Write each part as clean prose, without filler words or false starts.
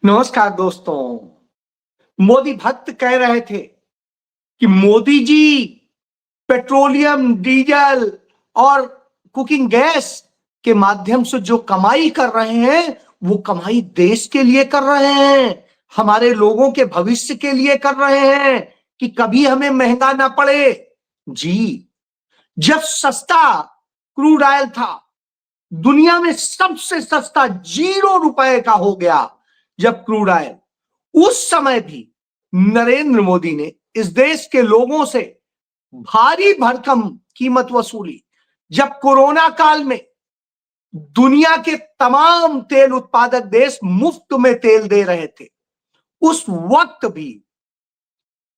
नमस्कार दोस्तों। मोदी भक्त कह रहे थे कि मोदी जी पेट्रोलियम, डीजल और कुकिंग गैस के माध्यम से जो कमाई कर रहे हैं वो कमाई देश के लिए कर रहे हैं, हमारे लोगों के भविष्य के लिए कर रहे हैं कि कभी हमें महंगा ना पड़े। जी, जब सस्ता क्रूड ऑयल था, दुनिया में सबसे सस्ता ₹0 का हो गया जब क्रूड ऑयल, उस समय भी नरेंद्र मोदी ने इस देश के लोगों से भारी भरकम कीमत वसूली। जब कोरोना काल में दुनिया के तमाम तेल उत्पादक देश मुफ्त में तेल दे रहे थे, उस वक्त भी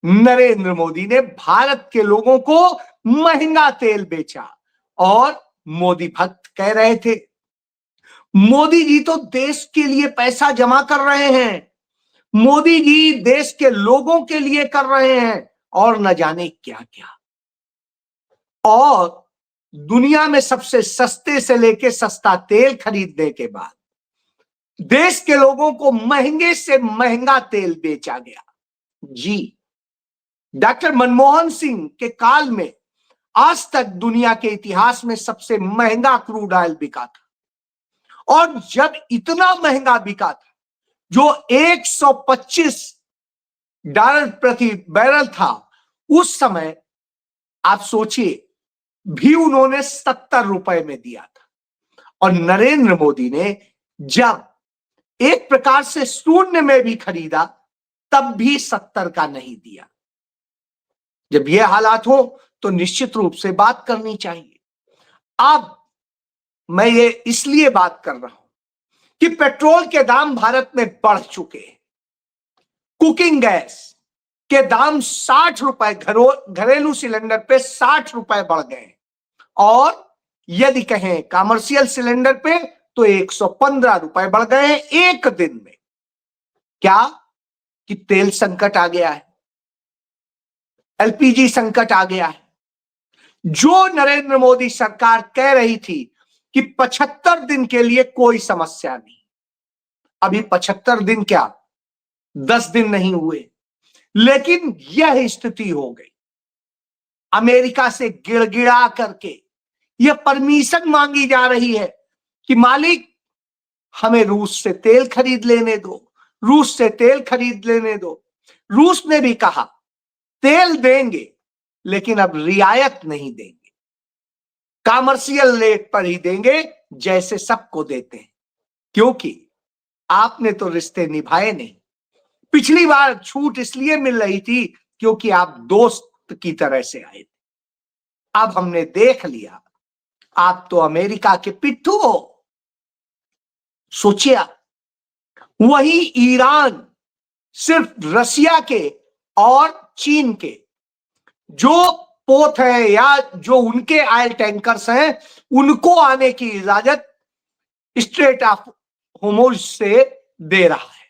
नरेंद्र मोदी ने भारत के लोगों को महंगा तेल बेचा। और मोदी भक्त कह रहे थे, मोदी जी तो देश के लिए पैसा जमा कर रहे हैं, मोदी जी देश के लोगों के लिए कर रहे हैं और न जाने क्या क्या। और दुनिया में सबसे सस्ते से लेके सस्ता तेल खरीदने के बाद देश के लोगों को महंगे से महंगा तेल बेचा गया। जी, डॉक्टर मनमोहन सिंह के काल में आज तक दुनिया के इतिहास में सबसे महंगा क्रूड ऑयल बिका था। और जब इतना महंगा बिका था, जो $125 प्रति बैरल था, उस समय आप सोचिए भी उन्होंने ₹70 में दिया था। और नरेंद्र मोदी ने जब एक प्रकार से शून्य में भी खरीदा, तब भी 70 का नहीं दिया। जब ये हालात हो तो निश्चित रूप से बात करनी चाहिए। अब मैं ये इसलिए बात कर रहा हूं कि पेट्रोल के दाम भारत में बढ़ चुके हैं, कुकिंग गैस के दाम ₹60, घरेलू सिलेंडर पे ₹60 बढ़ गए, और यदि कहें कमर्शियल सिलेंडर पे तो ₹115 बढ़ गए एक दिन में। क्या कि तेल संकट आ गया है, एलपीजी संकट आ गया है। जो नरेंद्र मोदी सरकार कह रही थी कि 75 दिन के लिए कोई समस्या नहीं, अभी 75 दिन क्या 10 दिन नहीं हुए, लेकिन यह स्थिति हो गई। अमेरिका से गिड़गिड़ा करके यह परमिशन मांगी जा रही है कि मालिक हमें रूस से तेल खरीद लेने दो, रूस से तेल खरीद लेने दो। रूस ने भी कहा तेल देंगे, लेकिन अब रियायत नहीं देंगे, कमर्शियल रेट पर ही देंगे जैसे सबको देते हैं, क्योंकि आपने तो रिश्ते निभाए नहीं। पिछली बार छूट इसलिए मिल रही थी क्योंकि आप दोस्त की तरह से आए थे। अब हमने देख लिया आप तो अमेरिका के पिट्ठू हो। सोचिए, वही ईरान सिर्फ रसिया के और चीन के जो पोत है या जो उनके ऑयल टैंकर्स हैं, उनको आने की इजाजत स्ट्रेट ऑफ होर्मुज से दे रहा है,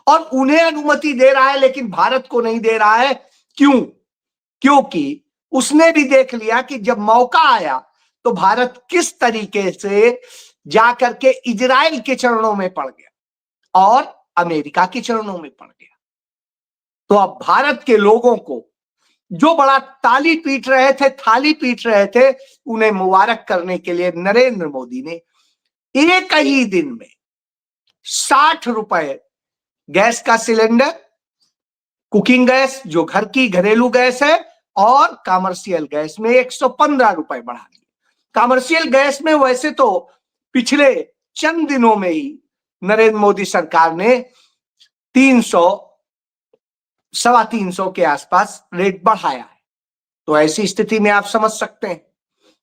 और उन्हें अनुमति दे रहा है, लेकिन भारत को नहीं दे रहा है। क्यों? क्योंकि उसने भी देख लिया कि जब मौका आया तो भारत किस तरीके से जाकर के इजराइल के चरणों में पड़ गया और अमेरिका के चरणों में पड़ गया। तो अब भारत के लोगों को जो बड़ा ताली पीट रहे थे, थाली पीट रहे थे, उन्हें मुबारक करने के लिए नरेंद्र मोदी ने एक ही दिन में ₹60 गैस का सिलेंडर, कुकिंग गैस जो घर की घरेलू गैस है, और कमर्शियल गैस में ₹115 बढ़ा दिए। कमर्शियल गैस में वैसे तो पिछले चंद दिनों में ही नरेंद्र मोदी सरकार ने 300, ₹350 के आसपास रेट बढ़ाया है। तो ऐसी स्थिति में आप समझ सकते हैं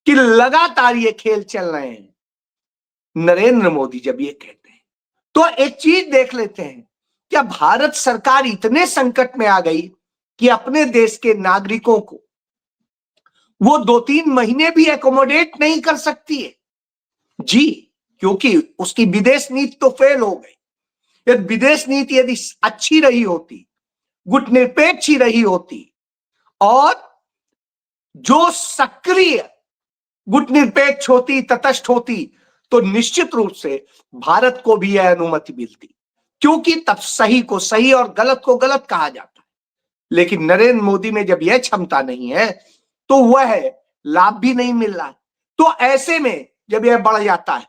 कि लगातार ये खेल चल रहे हैं। नरेंद्र मोदी जब ये कहते हैं तो एक चीज देख लेते हैं, क्या भारत सरकार इतने संकट में आ गई कि अपने देश के नागरिकों को वो 2-3 महीने भी एकोमोडेट नहीं कर सकती है? जी, क्योंकि उसकी विदेश नीति तो फेल हो गई। यदि विदेश नीति यदि अच्छी रही होती, गुटनिरपेक्ष ही रही होती, और जो सक्रिय गुटनिरपेक्ष होती, तटस्थ होती, तो निश्चित रूप से भारत को भी यह अनुमति मिलती। क्योंकि तब सही को सही और गलत को गलत कहा जाता है। लेकिन नरेंद्र मोदी में जब यह क्षमता नहीं है तो वह लाभ भी नहीं मिल रहा है। तो ऐसे में जब यह बढ़ जाता है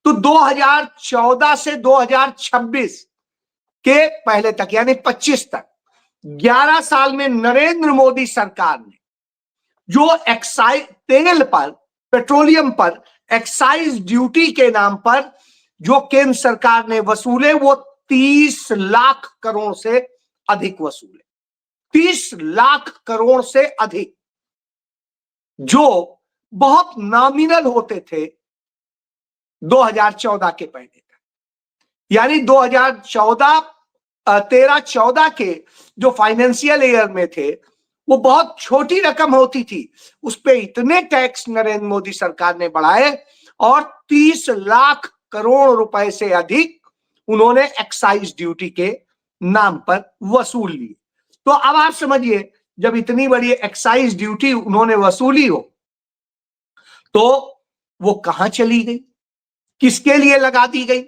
तो 2014 से 2026 के पहले तक यानी 25 तक 11 साल में नरेंद्र मोदी सरकार ने जो एक्साइज तेल पर, पेट्रोलियम पर एक्साइज ड्यूटी के नाम पर जो केंद्र सरकार ने वसूले वो 30 लाख करोड़ से अधिक वसूले। 30 लाख करोड़ से अधिक, जो बहुत नॉमिनल होते थे 2014 के पहले तक। यानी 2013-14 के जो फाइनेंशियल ईयर में थे वो बहुत छोटी रकम होती थी, उस पे इतने टैक्स नरेंद्र मोदी सरकार ने बढ़ाए और 30 लाख करोड़ रुपए से अधिक उन्होंने एक्साइज ड्यूटी के नाम पर वसूल लिए। तो अब आप समझिए, जब इतनी बड़ी एक्साइज ड्यूटी उन्होंने वसूली हो तो वो कहां चली गई, किसके लिए लगा दी गई,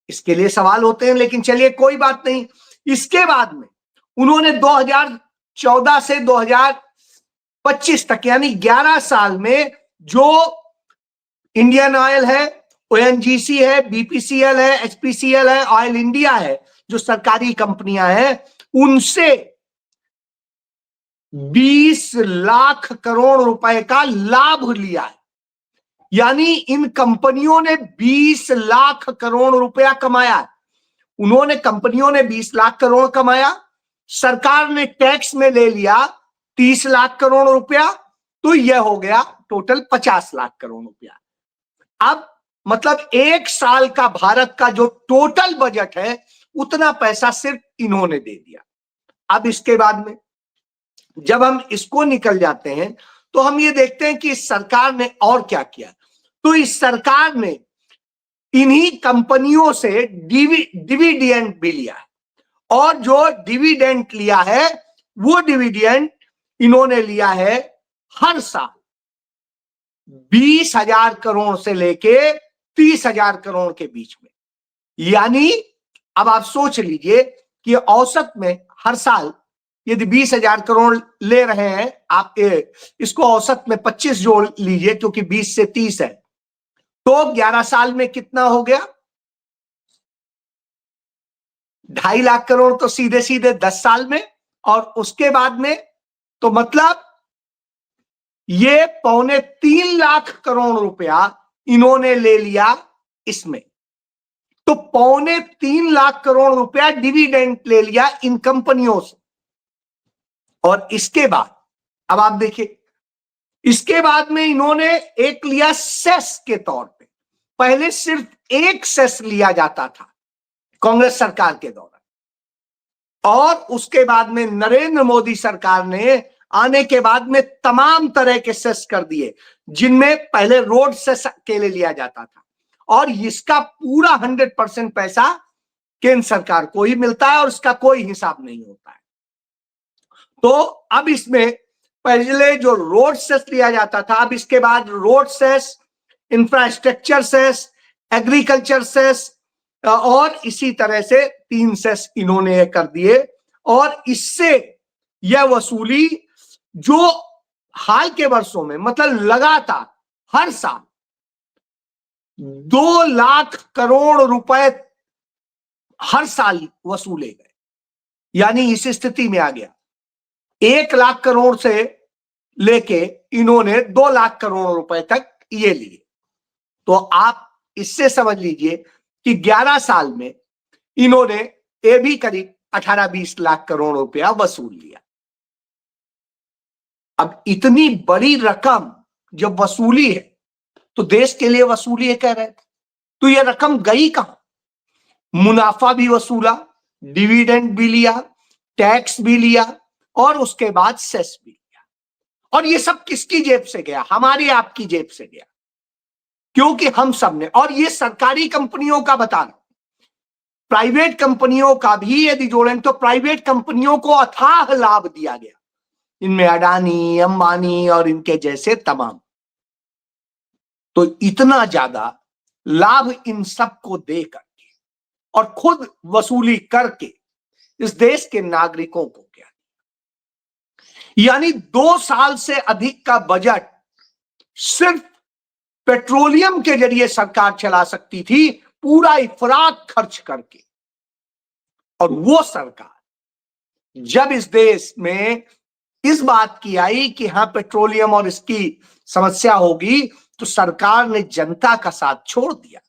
इसके लिए सवाल होते हैं। लेकिन चलिए कोई बात नहीं। इसके बाद में उन्होंने 2014 से 2025 तक यानी 11 साल में जो इंडियन ऑयल है, ओएनजीसी है, बीपीसीएल है, एचपीसीएल है, ऑयल इंडिया है, जो सरकारी कंपनियां हैं, उनसे 20 लाख करोड़ रुपए का लाभ लिया है। यानी इन कंपनियों ने 20 लाख करोड़ रुपया कमाया। उन्होंने, कंपनियों ने 20 लाख करोड़ कमाया, सरकार ने टैक्स में ले लिया 30 लाख करोड़ रुपया, तो यह हो गया टोटल 50 लाख करोड़ रुपया। अब मतलब एक साल का भारत का जो टोटल बजट है उतना पैसा सिर्फ इन्होंने दे दिया। अब इसके बाद में जब हम इसको निकल जाते हैं तो हम ये देखते हैं कि इस सरकार ने और क्या किया। तो इस सरकार ने इन्हीं कंपनियों से डिविडेंड भी लिया है, और जो डिविडेंड लिया है वो डिविडेंड इन्होंने लिया है हर साल 20,000 करोड़ से लेके 30,000 करोड़ के बीच में। यानी अब आप सोच लीजिए कि औसत में हर साल यदि 20,000 करोड़ ले रहे हैं आप, इसको औसत में 25 जोड़ लीजिए क्योंकि 20 से 30 है, तो 11 साल में कितना हो गया, 2.5 लाख करोड़ तो सीधे सीधे 10 साल में, और उसके बाद में तो मतलब ये 2.25 लाख करोड़ रुपया इन्होंने ले लिया इसमें। तो 2.25 लाख करोड़ रुपया डिविडेंड ले लिया इन कंपनियों से। और इसके बाद अब आप देखिए, इसके बाद में इन्होंने एक लिया सेस के तौर पे। पहले सिर्फ एक सेस लिया जाता था कांग्रेस सरकार के दौरान, और उसके बाद में नरेंद्र मोदी सरकार ने आने के बाद में तमाम तरह के सेस कर दिए, जिनमें पहले रोड सेस के लिए लिया जाता था, और इसका पूरा 100% पैसा केंद्र सरकार को ही मिलता है और इसका कोई हिसाब नहीं होता है। तो अब इसमें पहले जो रोड सेस लिया जाता था, अब इसके बाद road cess, infrastructure cess, agriculture cess, और इसी तरह से 3 सेस इन्होंने कर दिए। और इससे यह वसूली जो हाल के वर्षों में मतलब लगातार हर साल 2 लाख करोड़ रुपए हर साल वसूले गए। यानी इस स्थिति में आ गया 1 लाख करोड़ से लेके इन्होंने 2 लाख करोड़ रुपए तक ये लिए। तो आप इससे समझ लीजिए कि 11 साल में इन्होंने ये भी करीब 18-20 लाख करोड़ रुपया वसूल लिया। अब इतनी बड़ी रकम जब वसूली है तो देश के लिए वसूली है कह रहे थे, तो यह रकम गई कहां? मुनाफा भी वसूला, डिविडेंड भी लिया, टैक्स भी लिया, और उसके बाद सेस भी लिया। और ये सब किसकी जेब से गया? हमारी आपकी जेब से गया, क्योंकि हम सब ने। और ये सरकारी कंपनियों का बताना, प्राइवेट कंपनियों का भी यदि जोड़ें तो प्राइवेट कंपनियों को अथाह लाभ दिया गया, इनमें अडानी, अंबानी और इनके जैसे तमाम। तो इतना ज्यादा लाभ इन सबको दे करके और खुद वसूली करके इस देश के नागरिकों को क्या, यानी 2 साल से अधिक का बजट सिर्फ पेट्रोलियम के जरिए सरकार चला सकती थी, पूरा इफरात खर्च करके। और वो सरकार जब इस देश में इस बात की आई कि हां पेट्रोलियम और इसकी समस्या होगी, तो सरकार ने जनता का साथ छोड़ दिया।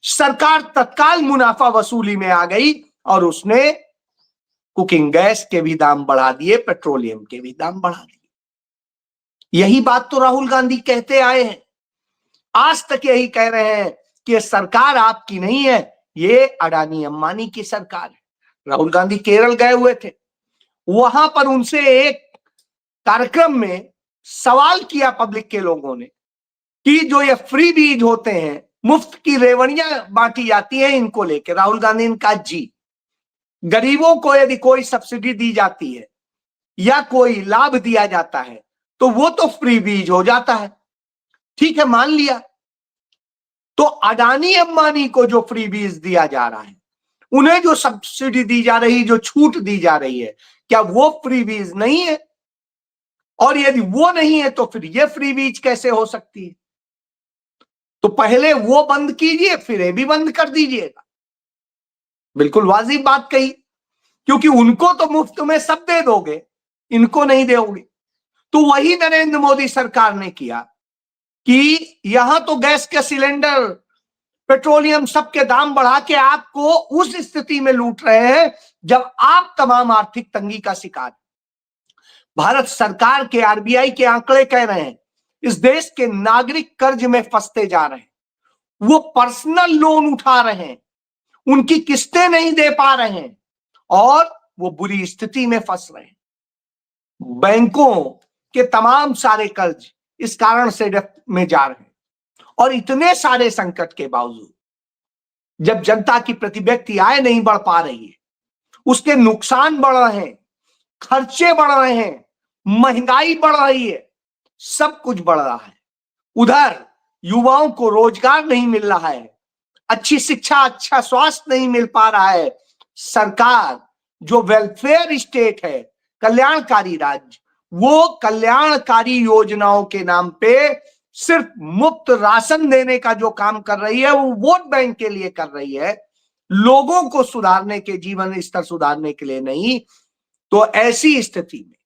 सरकार तत्काल मुनाफा वसूली में आ गई और उसने कुकिंग गैस के भी दाम बढ़ा दिए, पेट्रोलियम के भी दाम बढ़ा दिए। यही बात तो राहुल गांधी कहते आए हैं, आज तक यही कह रहे हैं कि सरकार आपकी नहीं है, ये अडानी अंबानी की सरकार है। राहुल गांधी केरल गए हुए थे, वहां पर उनसे एक कार्यक्रम में सवाल किया पब्लिक के लोगों ने कि जो ये फ्री बीज होते हैं, मुफ्त की रेवड़ियां बांटी जाती हैं, इनको लेकर राहुल गांधी ने कहा जी, गरीबों को यदि कोई सब्सिडी दी जाती है या कोई लाभ दिया जाता है तो वो तो फ्री बीज हो जाता है। ठीक है, मान लिया। तो अडानी अंबानी को जो फ्री बीज दिया जा रहा है, उन्हें जो सब्सिडी दी जा रही, जो छूट दी जा रही है, क्या वो फ्री बीज नहीं है? और यदि वो नहीं है तो फिर ये फ्री बीज कैसे हो सकती है? तो पहले वो बंद कीजिए, फिर ये भी बंद कर दीजिएगा। बिल्कुल वाजिब बात कही, क्योंकि उनको तो मुफ्त में सब दे दोगे, इनको नहीं दोगे। तो वही नरेंद्र मोदी सरकार ने किया कि यहां तो गैस के सिलेंडर, पेट्रोलियम, सबके दाम बढ़ा के आपको उस स्थिति में लूट रहे हैं जब आप तमाम आर्थिक तंगी का शिकार। भारत सरकार के, आरबीआई के आंकड़े कह रहे हैं इस देश के नागरिक कर्ज में फंसते जा रहे हैं, वो पर्सनल लोन उठा रहे हैं, उनकी किस्तें नहीं दे पा रहे हैं और वो बुरी स्थिति में फंस रहे हैं। बैंकों के तमाम सारे कर्ज इस कारण से में जा रहे हैं। और इतने सारे संकट के बावजूद जब जनता की प्रति व्यक्ति आय नहीं बढ़ पा रही है, उसके नुकसान बढ़ रहे हैं, खर्चे बढ़ रहे हैं, महंगाई बढ़ रही है, सब कुछ बढ़ रहा है, उधर युवाओं को रोजगार नहीं मिल रहा है, अच्छी शिक्षा, अच्छा स्वास्थ्य नहीं मिल पा रहा है, सरकार जो वेलफेयर स्टेट है, कल्याणकारी राज्य, वो कल्याणकारी योजनाओं के नाम पे सिर्फ मुफ्त राशन देने का जो काम कर रही है, वो वोट बैंक के लिए कर रही है, लोगों को सुधारने के, जीवन स्तर सुधारने के लिए नहीं। तो ऐसी स्थिति में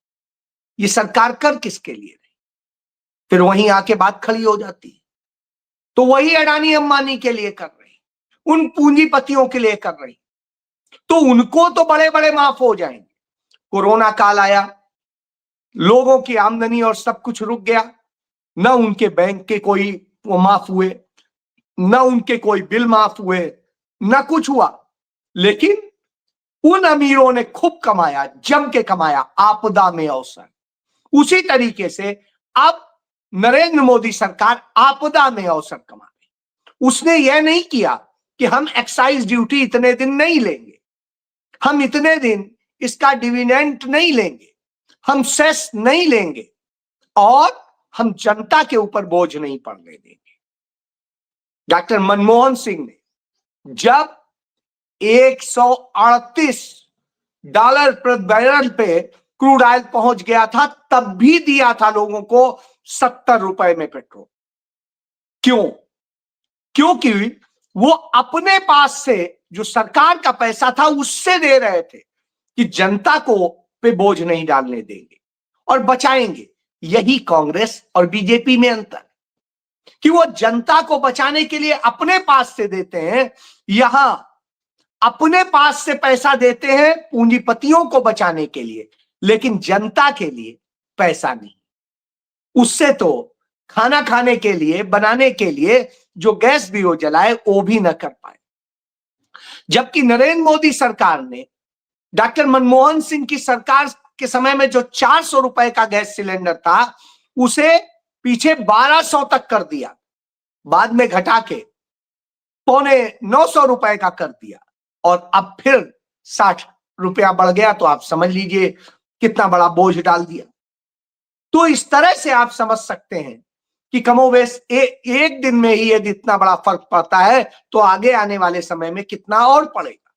ये सरकार कर किसके लिए रही? फिर वहीं आके बात खड़ी हो जाती है। तो वही अडानी अंबानी के लिए कर रही, उन पूंजीपतियों के लिए कर रही, तो उनको तो बड़े बड़े माफ हो जाएंगे। कोरोना काल आया, लोगों की आमदनी और सब कुछ रुक गया, न उनके बैंक के कोई वो माफ हुए, न उनके कोई बिल माफ हुए, न कुछ हुआ, लेकिन उन अमीरों ने खूब कमाया, जम के कमाया, आपदा में अवसर। उसी तरीके से अब नरेंद्र मोदी सरकार आपदा में अवसर कमा रही। उसने यह नहीं किया कि हम एक्साइज ड्यूटी इतने दिन नहीं लेंगे, हम इतने दिन इसका डिविडेंड नहीं लेंगे, हम सेस नहीं लेंगे और हम जनता के ऊपर बोझ नहीं पड़ने देंगे। डॉक्टर मनमोहन सिंह ने जब $138 प्रति बैरल पे क्रूड ऑयल पहुंच गया था, तब भी दिया था लोगों को 70 रुपए में पेट्रोल। क्यों? क्योंकि वो अपने पास से जो सरकार का पैसा था उससे दे रहे थे कि जनता को पे बोझ नहीं डालने देंगे और बचाएंगे। यही कांग्रेस और बीजेपी में अंतर कि वो जनता को बचाने के लिए अपने पास से देते हैं, यहां अपने पास से पैसा देते हैं पूंजीपतियों को बचाने के लिए, लेकिन जनता के लिए पैसा नहीं। उससे तो खाना खाने के लिए, बनाने के लिए जो गैस भी वो जलाए वो भी न कर पाए। जबकि नरेंद्र मोदी सरकार ने डॉक्टर मनमोहन सिंह की सरकार के समय में जो 400 रुपए का गैस सिलेंडर था उसे पीछे 1200 तक कर दिया, बाद में घटा के $950 रुपए का कर दिया और अब फिर 60 रुपया बढ़ गया। तो आप समझ लीजिए कितना बड़ा बोझ डाल दिया। तो इस तरह से आप समझ सकते हैं कि कमोबेश एक दिन में ही यदि इतना बड़ा फर्क पड़ता है तो आगे आने वाले समय में कितना और पड़ेगा।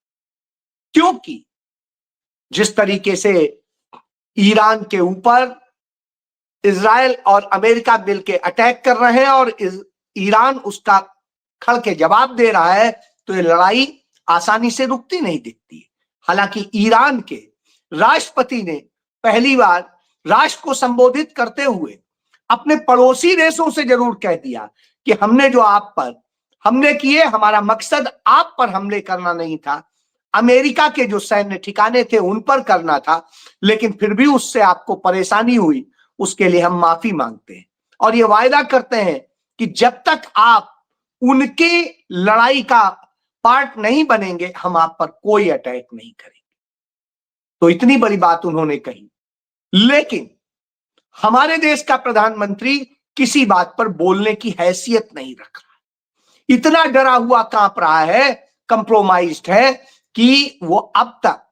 क्योंकि जिस तरीके से ईरान के ऊपर इजराइल और अमेरिका मिलकर अटैक कर रहे हैं और ईरान उसका खड़ के जवाब दे रहा है, तो ये लड़ाई आसानी से रुकती नहीं दिखती है। हालांकि ईरान के राष्ट्रपति ने पहली बार राष्ट्र को संबोधित करते हुए अपने पड़ोसी देशों से जरूर कह दिया कि हमने जो आप पर हमले किए, हमारा मकसद आप पर हमले करना नहीं था, अमेरिका के जो सैन्य ठिकाने थे उन पर करना था, लेकिन फिर भी उससे आपको परेशानी हुई, उसके लिए हम माफी मांगते हैं और ये वायदा करते हैं कि जब तक आप उनके लड़ाई का पार्ट नहीं बनेंगे हम आप पर कोई अटैक नहीं करेंगे। तो इतनी बड़ी बात उन्होंने कही, लेकिन हमारे देश का प्रधानमंत्री किसी बात पर बोलने की हैसियत नहीं रख रहा, इतना डरा हुआ कांप रहा है, कंप्रोमाइज्ड है कि वो अब तक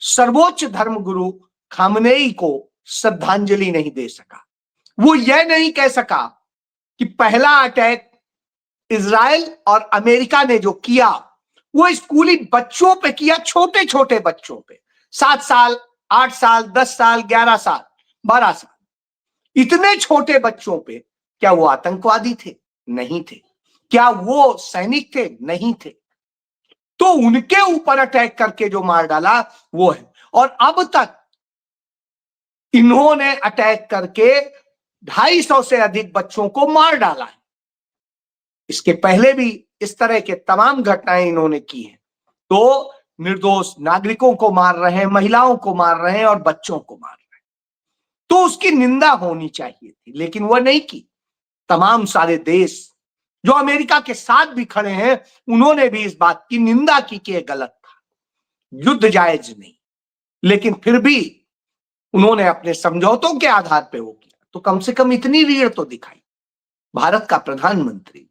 सर्वोच्च धर्मगुरु खामनेई को श्रद्धांजलि नहीं दे सका। वो यह नहीं कह सका कि पहला अटैक इजराइल और अमेरिका ने जो किया वो स्कूली बच्चों पे किया, छोटे छोटे बच्चों पे, 7 साल 8 साल 10 साल 11 साल 12 साल, इतने छोटे बच्चों पे। क्या वो आतंकवादी थे? नहीं थे। क्या वो सैनिक थे? नहीं थे। तो उनके ऊपर अटैक करके जो मार डाला वो है। और अब तक इन्होंने अटैक करके 250 से अधिक बच्चों को मार डाला है। इसके पहले भी इस तरह के तमाम घटनाएं इन्होंने की हैं। तो निर्दोष नागरिकों को मार रहे हैं, महिलाओं को मार रहे हैं और बच्चों को मार रहे हैं। तो उसकी निंदा होनी चाहिए थी, लेकिन वह नहीं की। तमाम सारे देश जो अमेरिका के साथ भी खड़े हैं उन्होंने भी इस बात की निंदा की कि यह गलत था, युद्ध जायज नहीं, लेकिन फिर भी उन्होंने अपने समझौतों के आधार पर वो किया। तो कम से कम इतनी रीढ़ तो दिखाई। भारत का प्रधानमंत्री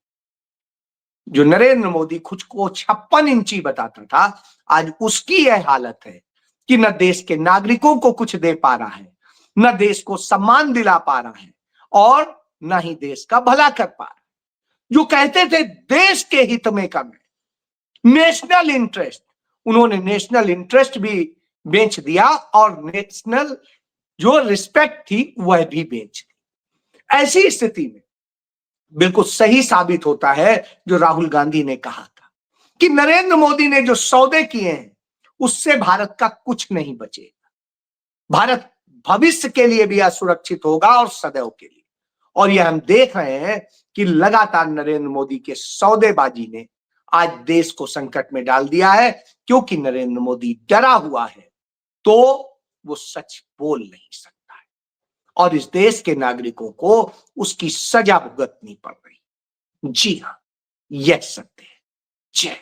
जो नरेंद्र मोदी खुद को 56 इंची बताता था, आज उसकी यह हालत है कि न देश के नागरिकों को कुछ दे पा रहा है, न देश को सम्मान दिला पा रहा है और न ही देश का भला कर पा रहा है। जो कहते थे देश के हित में करना, नेशनल इंटरेस्ट, उन्होंने नेशनल इंटरेस्ट भी बेच दिया और नेशनल जो रिस्पेक्ट थी वह भी बेच दी। ऐसी स्थिति में बिल्कुल सही साबित होता है जो राहुल गांधी ने कहा था कि नरेंद्र मोदी ने जो सौदे किए हैं उससे भारत का कुछ नहीं बचेगा। भारत भविष्य के लिए भी असुरक्षित होगा और सदैव के लिए। और यह हम देख रहे हैं कि लगातार नरेंद्र मोदी के सौदेबाजी ने आज देश को संकट में डाल दिया है, क्योंकि नरेंद्र मोदी डरा हुआ है तो वो सच बोल नहीं सकता है और इस देश के नागरिकों को उसकी सजा भुगतनी पड़ रही। जी हां, यह सत्य है। जय